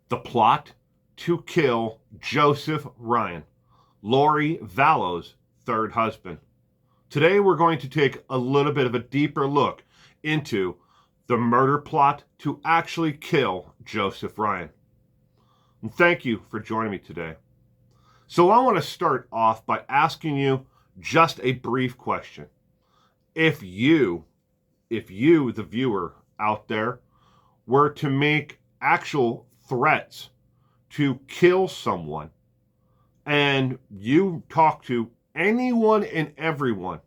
The plot to kill Joesph Ryan, Lori Vallow's third husband. Today we're going to take a little bit of a deeper look into the murder plot to actually kill Joesph Ryan. And thank you for joining me today. So I want to start off by asking you just a brief question. If you, the viewer out there, were to make actual threats to kill someone, and you talk to anyone and everyone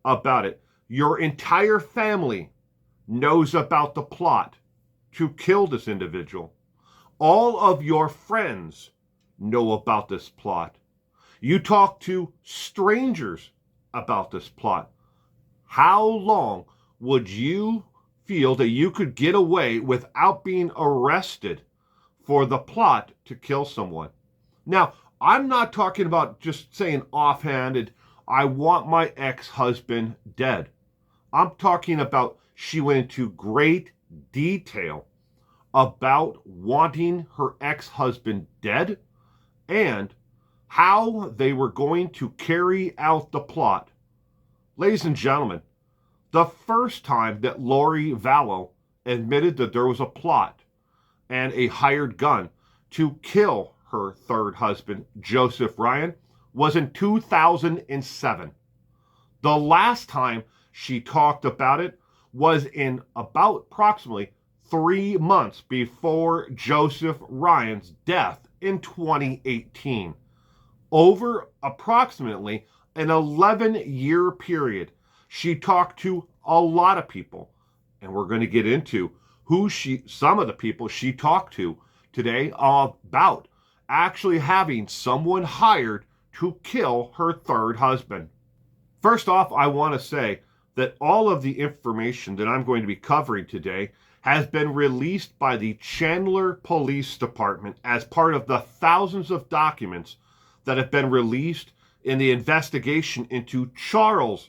about it, your entire family knows about the plot to kill this individual. All of your friends know about this plot. You talk to strangers about this plot. How long would you feel that you could get away without being arrested for the plot to kill someone? Now, I'm not talking about just saying offhanded, I want my ex-husband dead. I'm talking about she went into great detail about wanting her ex-husband dead and how they were going to carry out the plot. Ladies and gentlemen, the first time that Lori Vallow admitted that there was a plot and a hired gun to kill her third husband, Joesph Ryan, was in 2007. The last time she talked about it was in about approximately 3 months before Joesph Ryan's death in 2018. Over approximately an 11-year period, she talked to a lot of people, and we're going to get into some of the people she talked to today about actually having someone hired to kill her third husband. First off, I want to say that all of the information that I'm going to be covering today has been released by the Chandler Police Department as part of the thousands of documents that have been released in the investigation into Charles'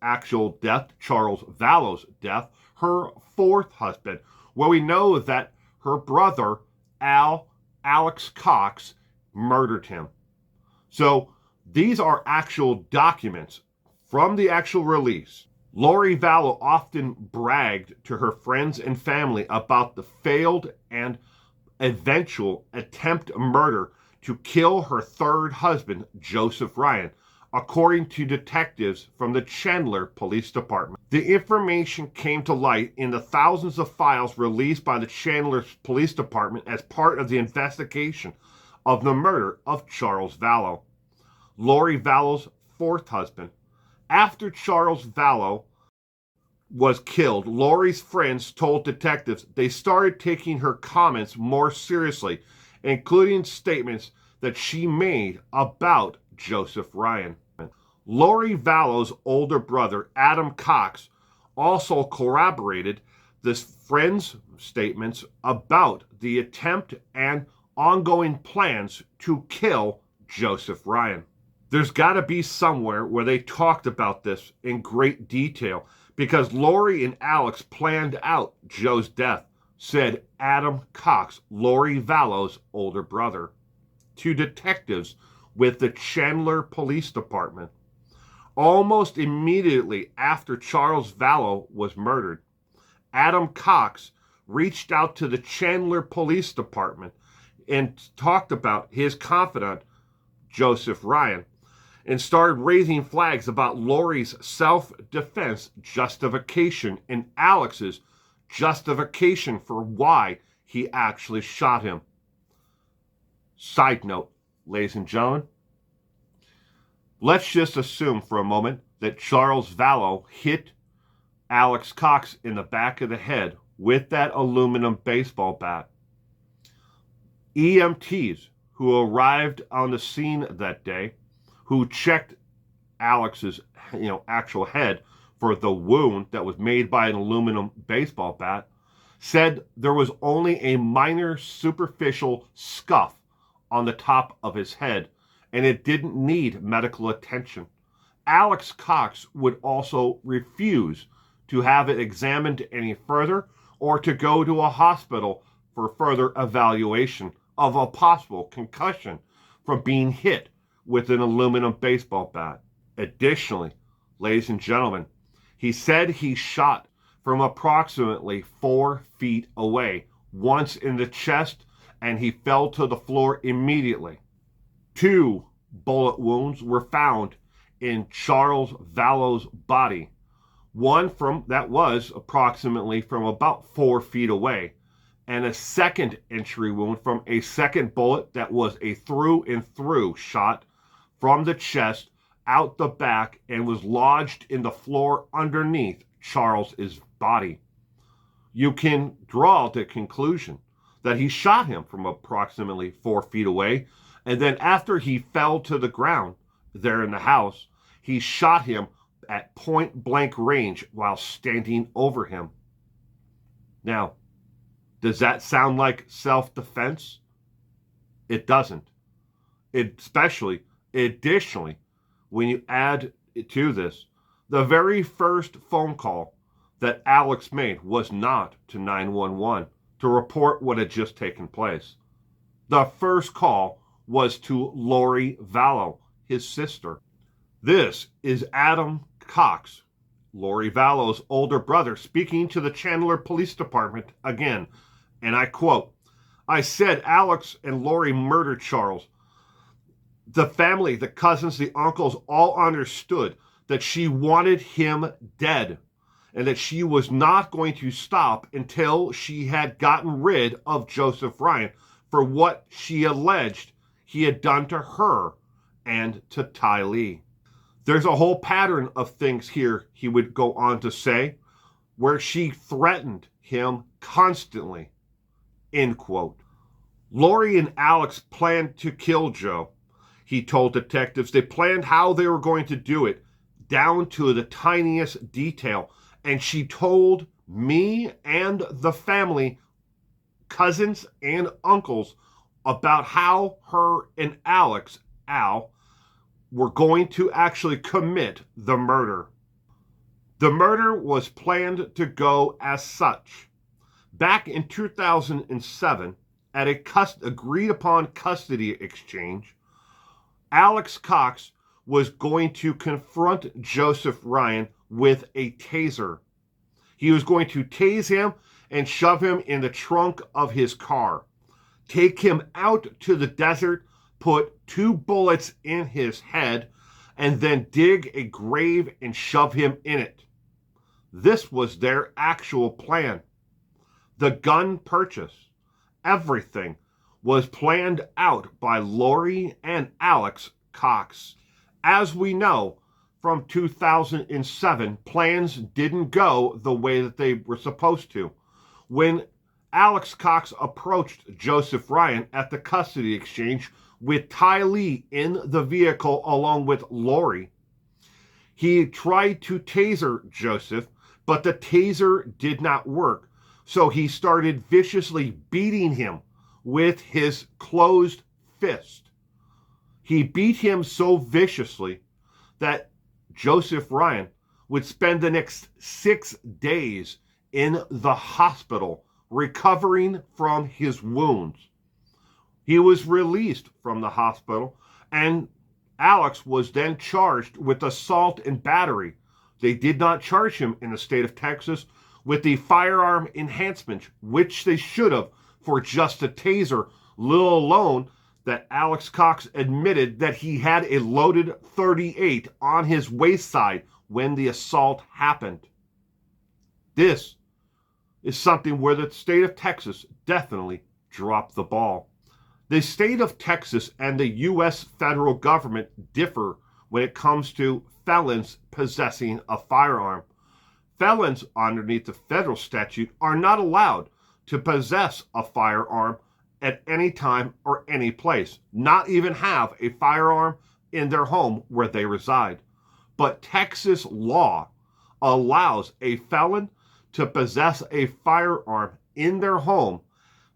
actual death, Charles Vallow's death, her fourth husband, where we know that her brother, Alex Cox, murdered him. So these are actual documents from the actual release. Lori Vallow often bragged to her friends and family about the failed and eventual attempt murder to kill her third husband, Joesph Ryan, according to detectives from the Chandler Police Department. The information came to light in the thousands of files released by the Chandler Police Department as part of the investigation of the murder of Charles Vallow, Lori Vallow's fourth husband. After Charles Vallow was killed, Lori's friends told detectives they started taking her comments more seriously, including statements that she made about Joesph Ryan. Lori Vallow's older brother, Alex Cox, also corroborated the friends' statements about the attempt and ongoing plans to kill Joesph Ryan. There's got to be somewhere where they talked about this in great detail, because Lori and Alex planned out Joe's death, said Alex Cox, Lori Vallow's older brother, to detectives with the Chandler Police Department. Almost immediately after Charles Vallow was murdered, Alex Cox reached out to the Chandler Police Department and talked about his confidant, Joesph Ryan, and started raising flags about Lori's self-defense justification and Alex's justification for why he actually shot him. Side note, ladies and gentlemen, let's just assume for a moment that Charles Vallow hit Alex Cox in the back of the head with that aluminum baseball bat. EMTs who arrived on the scene that day, who checked Alex's actual head for the wound that was made by an aluminum baseball bat, said there was only a minor superficial scuff on the top of his head, and it didn't need medical attention. Alex Cox would also refuse to have it examined any further or to go to a hospital for further evaluation of a possible concussion from being hit with an aluminum baseball bat. Additionally, ladies and gentlemen, he said he shot from approximately 4 feet away, once in the chest, and he fell to the floor immediately. 2 bullet wounds were found in Charles Vallow's body. One that was approximately from about 4 feet away, and a second entry wound from a second bullet that was a through and through shot from the chest out the back and was lodged in the floor underneath Charles's body. You can draw the conclusion that he shot him from approximately 4 feet away, and then after he fell to the ground there in the house, he shot him at point blank range while standing over him. Now, does that sound like self-defense? It doesn't. Additionally, when you add to this, the very first phone call that Alex made was not to 911 to report what had just taken place. The first call was to Lori Vallow, his sister. This is Adam Cox, Lori Vallow's older brother, speaking to the Chandler Police Department again, and I quote, "I said Alex and Lori murdered Charles. The family, the cousins, the uncles all understood that she wanted him dead and that she was not going to stop until she had gotten rid of Joesph Ryan for what she alleged he had done to her and to Ty Lee. There's a whole pattern of things here," he would go on to say, "where she threatened him constantly," end quote. Lori and Alex planned to kill Joe. He told detectives they planned how they were going to do it, down to the tiniest detail. And she told me and the family, cousins and uncles, about how her and Alex, Al, were going to actually commit the murder. The murder was planned to go as such. Back in 2007, at a agreed upon custody exchange, Alex Cox was going to confront Joesph Ryan with a taser. He was going to tase him and shove him in the trunk of his car, take him out to the desert, put 2 bullets in his head, and then dig a grave and shove him in it. This was their actual plan. The gun purchase, everything was planned out by Lori and Alex Cox. As we know, from 2007, plans didn't go the way that they were supposed to. When Alex Cox approached Joesph Ryan at the custody exchange with Ty Lee in the vehicle along with Lori, he tried to taser Joesph, but the taser did not work. So he started viciously beating him with his closed fist. He beat him so viciously that Joesph Ryan would spend the next 6 days in the hospital recovering from his wounds. He was released from the hospital, and Alex was then charged with assault and battery. They did not charge him in the state of Texas with the firearm enhancement, which they should have for just a taser, let alone that Alex Cox admitted that he had a loaded .38 on his waist-side when the assault happened. This is something where the state of Texas definitely dropped the ball. The state of Texas and the U.S. federal government differ when it comes to felons possessing a firearm. Felons underneath the federal statute are not allowed to possess a firearm at any time or any place, not even have a firearm in their home where they reside. But Texas law allows a felon to possess a firearm in their home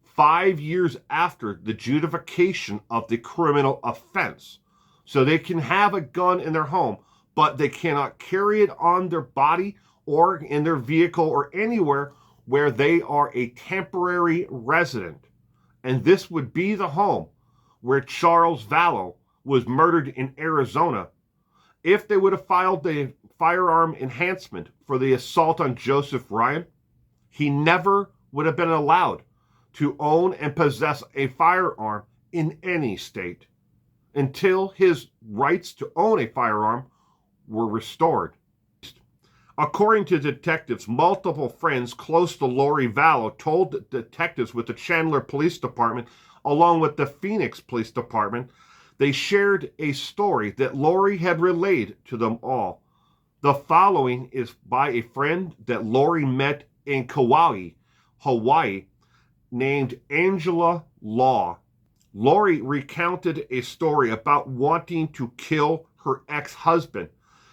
5 years after the adjudication of the criminal offense. So they can have a gun in their home, but they cannot carry it on their body or in their vehicle or anywhere where they are a temporary resident, and this would be the home where Charles Vallow was murdered in Arizona. If they would have filed the firearm enhancement for the assault on Joesph Ryan, he never would have been allowed to own and possess a firearm in any state until his rights to own a firearm were restored. According to detectives, multiple friends close to Lori Vallow told detectives with the Chandler Police Department, along with the Phoenix Police Department, they shared a story that Lori had relayed to them all. The following is by a friend that Lori met in Kauai, Hawaii, named Angela Law. Lori recounted a story about wanting to kill her ex-husband.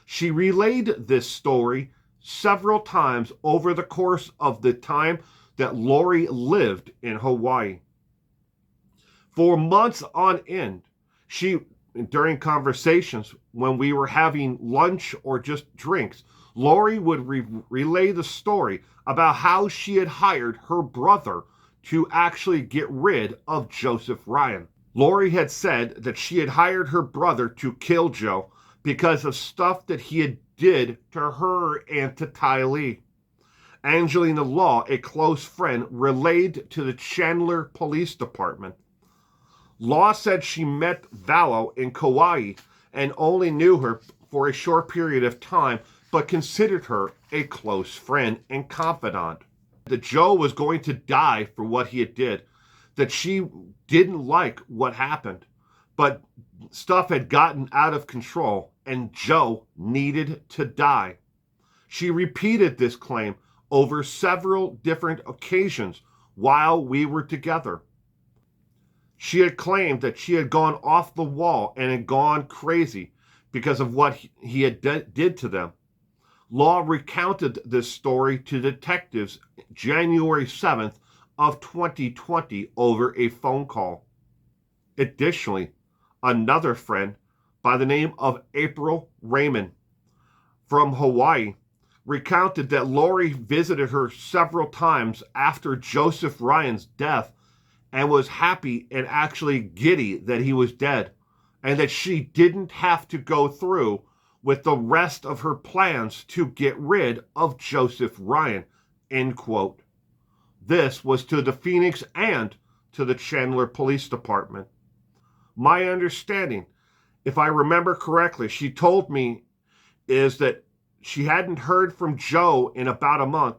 She relayed this story several times over the course of the time that Lori lived in Hawaii. For months on end, during conversations when we were having lunch or just drinks, Lori would relay the story about how she had hired her brother to actually get rid of Joesph Ryan. Lori had said that she had hired her brother to kill Joe because of stuff that he had did to her and to Tylee. Angelina Law, a close friend, relayed to the Chandler Police Department. Law said she met Vallow in Kauai and only knew her for a short period of time, but considered her a close friend and confidant. That Joe was going to die for what he had did, that she didn't like what happened, but stuff had gotten out of control and Joe needed to die. She repeated this claim over several different occasions while we were together. She had claimed that she had gone off the wall and had gone crazy because of what he had did to them. Law recounted this story to detectives January 7th of 2020 over a phone call. Additionally, another friend by the name of April Raymond from Hawaii recounted that Lori visited her several times after Joesph Ryan's death and was happy and actually giddy that he was dead, and that she didn't have to go through with the rest of her plans to get rid of Joesph Ryan, end quote. This was to the Phoenix and to the Chandler Police Department. My understanding, if I remember correctly, she told me, is that she hadn't heard from Joe in about a month,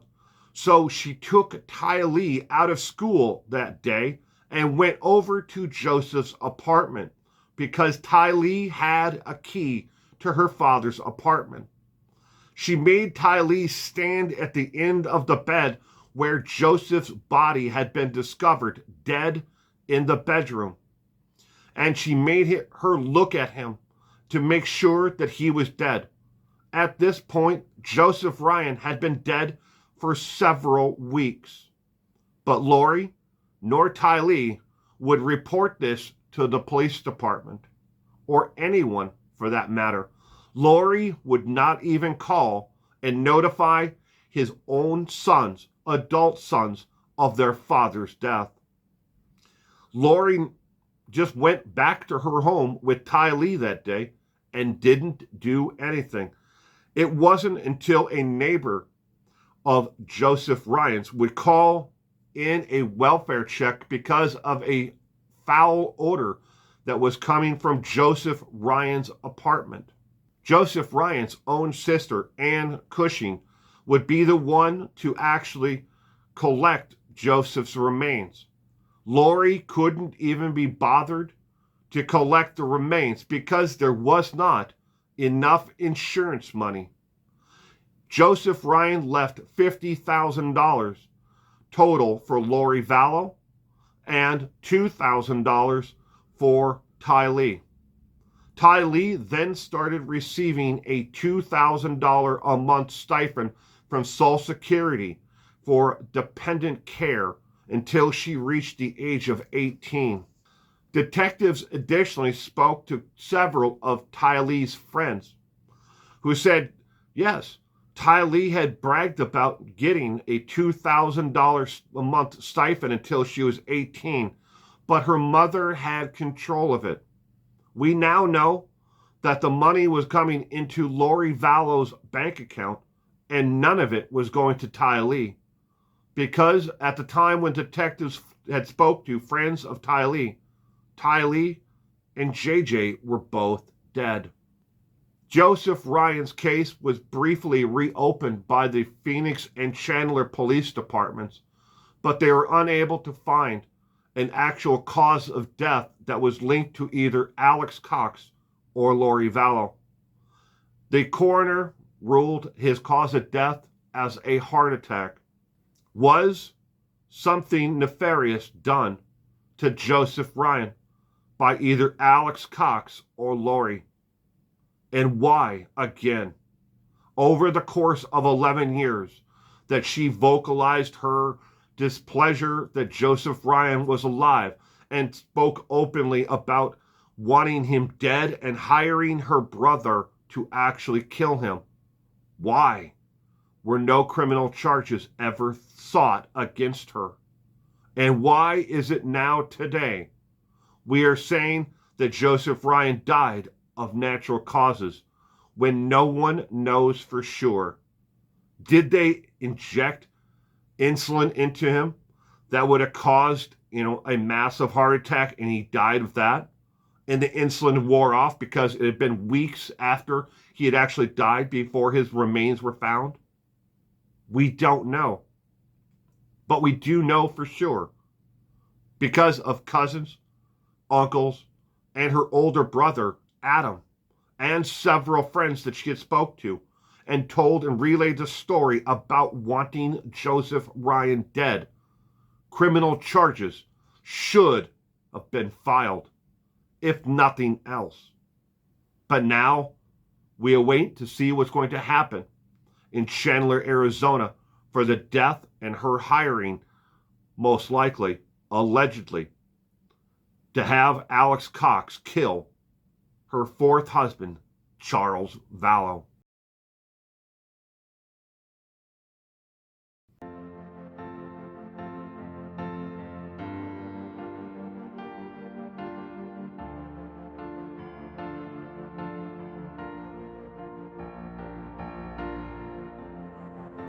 so she took Tylee out of school that day and went over to Joseph's apartment because Tylee had a key to her father's apartment. She made Tylee stand at the end of the bed where Joseph's body had been discovered dead in the bedroom. And she made her look at him to make sure that he was dead. At this point, Joesph Ryan had been dead for several weeks. But Lori nor Tylee would report this to the police department, or anyone for that matter. Lori would not even call and notify his own sons, adult sons, of their father's death. Lori just went back to her home with Tylee that day and didn't do anything. It wasn't until a neighbor of Joesph Ryan's would call in a welfare check because of a foul odor that was coming from Joesph Ryan's apartment. Joesph Ryan's own sister, Ann Cushing, would be the one to actually collect Joseph's remains. Lori couldn't even be bothered to collect the remains because there was not enough insurance money. Joesph Ryan left $50,000 total for Lori Vallow and $2,000 for Tylee. Tylee then started receiving a $2,000 a month stipend from Social Security for dependent care until she reached the age of 18. Detectives additionally spoke to several of Tylee's friends who said, yes, Tylee had bragged about getting a $2,000 a month stipend until she was 18, but her mother had control of it. We now know that the money was coming into Lori Vallow's bank account, and none of it was going to Tylee, because at the time when detectives had spoke to friends of Tylee and JJ were both dead. Joesph Ryan's case was briefly reopened by the Phoenix and Chandler police departments, but they were unable to find an actual cause of death that was linked to either Alex Cox or Lori Vallow. The coroner ruled his cause of death as a heart attack. Was something nefarious done to Joesph Ryan by either Alex Cox or Lori? And why, again, over the course of 11 years, that she vocalized her displeasure that Joesph Ryan was alive and spoke openly about wanting him dead and hiring her brother to actually kill him? Why were no criminal charges ever sought against her? And why is it now today we are saying that Joesph Ryan died of natural causes when no one knows for sure? Did they inject insulin into him that would have caused, a massive heart attack, and he died of that? And the insulin wore off because it had been weeks after he had actually died before his remains were found? We don't know. But we do know for sure, because of cousins, uncles, and her older brother, Adam, and several friends that she had spoke to and told and relayed the story about wanting Joesph Ryan dead. Criminal charges should have been filed, if nothing else. But now we await to see what's going to happen in Chandler, Arizona, for the death and her hiring, most likely, allegedly, to have Alex Cox kill her fourth husband, Charles Vallow.